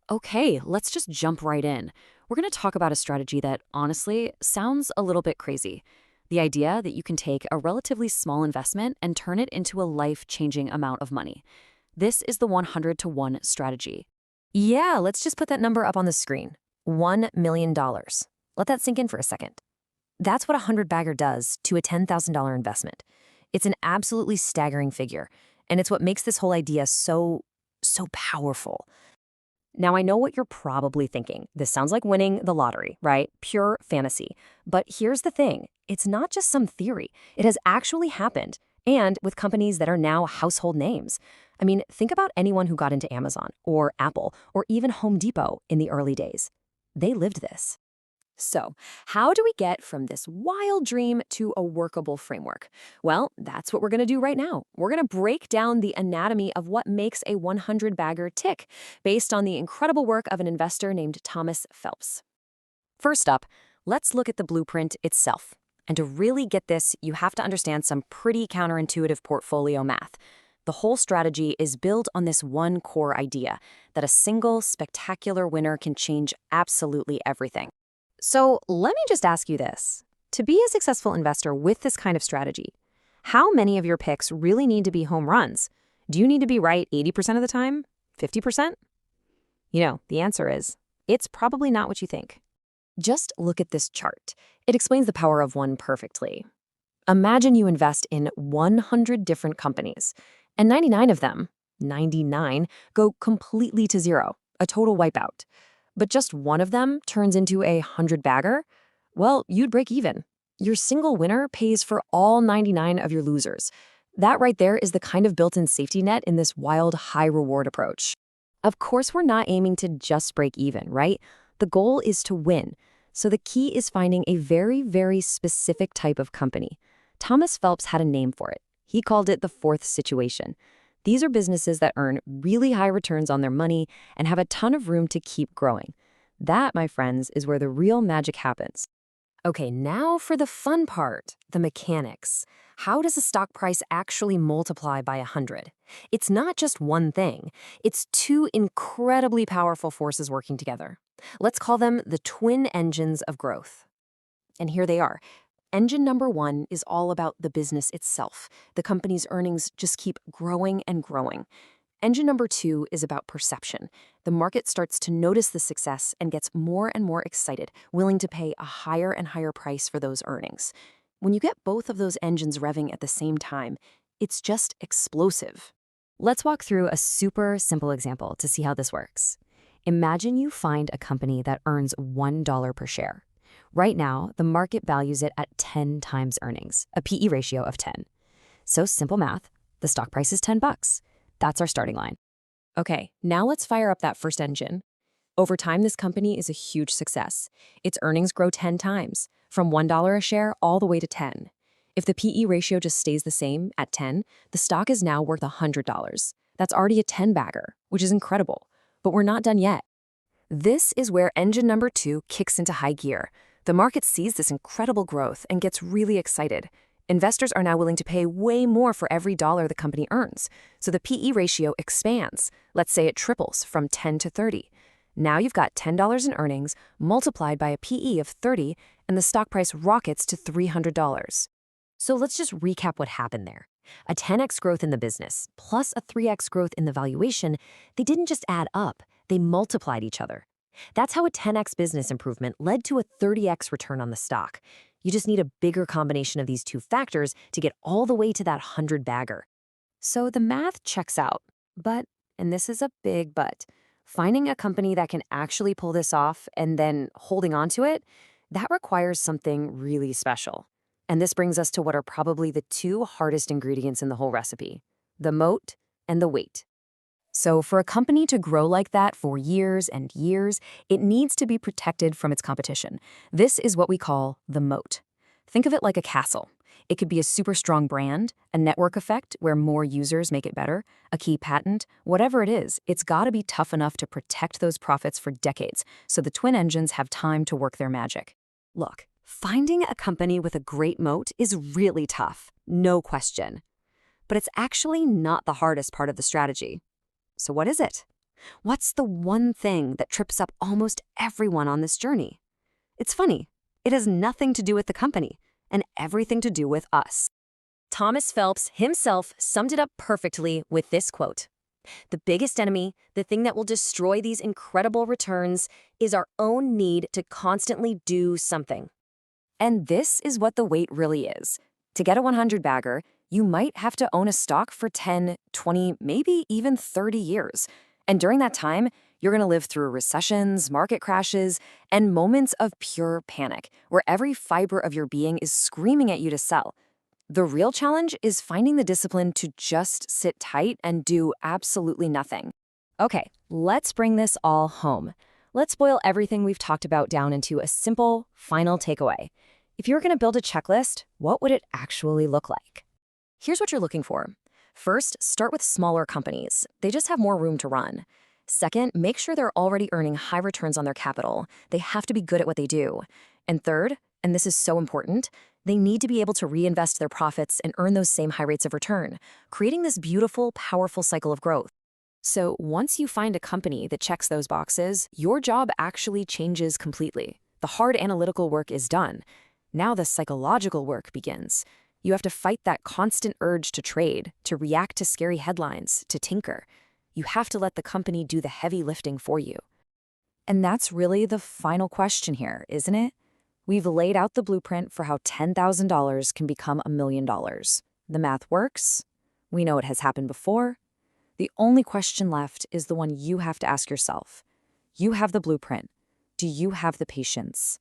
Okay, let's just jump right in. We're going to talk about a strategy that, honestly, sounds a little bit crazy. The idea that you can take a relatively small investment and turn it into a life-changing amount of money. This is the 100 to 1 strategy. Yeah, let's just put that number up on the screen. $1 million. Let that sink in for a second. That's what a 100-bagger does to a $10,000 investment. It's an absolutely staggering figure, and it's what makes this whole idea so powerful. Now, I know what you're probably thinking. This sounds like winning the lottery, right? Pure fantasy. But here's the thing. It's not just some theory. It has actually happened, and with companies that are now household names. I mean, think about anyone who got into Amazon or Apple or even Home Depot in the early days. They lived this. So, how do we get from this wild dream to a workable framework? Well, that's what we're going to do right now. We're going to break down the anatomy of what makes a 100-bagger tick based on the incredible work of an investor named Thomas Phelps. First up, let's look at the blueprint itself. And to really get this, you have to understand some pretty counterintuitive portfolio math. The whole strategy is built on this one core idea that a single spectacular winner can change absolutely everything. So let me just ask you this. To be a successful investor with this kind of strategy, how many of your picks really need to be home runs? Do you need to be right 80% of the time? 50%? The answer is, it's probably not what you think. Just look at this chart. It explains the power of one perfectly. Imagine you invest in 100 different companies, and 99 of them, 99, go completely to zero, a total wipeout. But just one of them turns into a 100-bagger, well, you'd break even. Your single winner pays for all 99 of your losers. That right there is the kind of built-in safety net in this wild high-reward approach. Of course, we're not aiming to just break even, right? The goal is to win. So the key is finding a very, very specific type of company. Thomas Phelps had a name for it. He called it the fourth situation. These are businesses that earn really high returns on their money and have a ton of room to keep growing. That, my friends, is where the real magic happens. Okay, now for the fun part, the mechanics. How does a stock price actually multiply by 100? It's not just one thing. It's two incredibly powerful forces working together. Let's call them the twin engines of growth. And here they are. Engine number one is all about the business itself. The company's earnings just keep growing and growing. Engine number two is about perception. The market starts to notice the success and gets more and more excited, willing to pay a higher and higher price for those earnings. When you get both of those engines revving at the same time, it's just explosive. Let's walk through a super simple example to see how this works. Imagine you find a company that earns $1 per share. Right now, the market values it at 10 times earnings, a PE ratio of 10. So simple math, the stock price is $10. That's our starting line. Okay, now let's fire up that first engine. Over time, this company is a huge success. Its earnings grow 10 times, from $1 a share all the way to 10. If the PE ratio just stays the same at 10, the stock is now worth $100. That's already a 10-bagger, which is incredible. But we're not done yet. This is where engine number two kicks into high gear. The market sees this incredible growth and gets really excited. Investors are now willing to pay way more for every dollar the company earns. So the PE ratio expands. Let's say it triples from 10 to 30. Now you've got $10 in earnings multiplied by a PE of 30, and the stock price rockets to $300. So let's just recap what happened there. A 10x growth in the business plus a 3x growth in the valuation, they didn't just add up, they multiplied each other. That's how a 10x business improvement led to a 30x return on the stock. You just need a bigger combination of these two factors to get all the way to that 100-bagger. So the math checks out, but, and this is a big but, finding a company that can actually pull this off and then holding on to it, that requires something really special. And this brings us to what are probably the two hardest ingredients in the whole recipe, the moat and the weight. So for a company to grow like that for years and years, it needs to be protected from its competition. This is what we call the moat. Think of it like a castle. It could be a super strong brand, a network effect where more users make it better, a key patent, whatever it is, it's got to be tough enough to protect those profits for decades so the twin engines have time to work their magic. Look, finding a company with a great moat is really tough, no question. But it's actually not the hardest part of the strategy. So what is it? What's the one thing that trips up almost everyone on this journey? It's funny. It has nothing to do with the company and everything to do with us. Thomas Phelps himself summed it up perfectly with this quote: "The biggest enemy, the thing that will destroy these incredible returns, is our own need to constantly do something." And this is what the wait really is. To get a 100 bagger, you might have to own a stock for 10, 20, maybe even 30 years. And during that time, you're going to live through recessions, market crashes, and moments of pure panic, where every fiber of your being is screaming at you to sell. The real challenge is finding the discipline to just sit tight and do absolutely nothing. Okay, let's bring this all home. Let's boil everything we've talked about down into a simple, final takeaway. If you were going to build a checklist, what would it actually look like? Here's what you're looking for. First, start with smaller companies. They just have more room to run. Second, make sure they're already earning high returns on their capital. They have to be good at what they do. And third, and this is so important, they need to be able to reinvest their profits and earn those same high rates of return, creating this beautiful, powerful cycle of growth. So once you find a company that checks those boxes, your job actually changes completely. The hard analytical work is done. Now the psychological work begins. You have to fight that constant urge to trade, to react to scary headlines, to tinker. You have to let the company do the heavy lifting for you. And that's really the final question here, isn't it? We've laid out the blueprint for how $10,000 can become $1 million. The math works. We know it has happened before. The only question left is the one you have to ask yourself. You have the blueprint. Do you have the patience?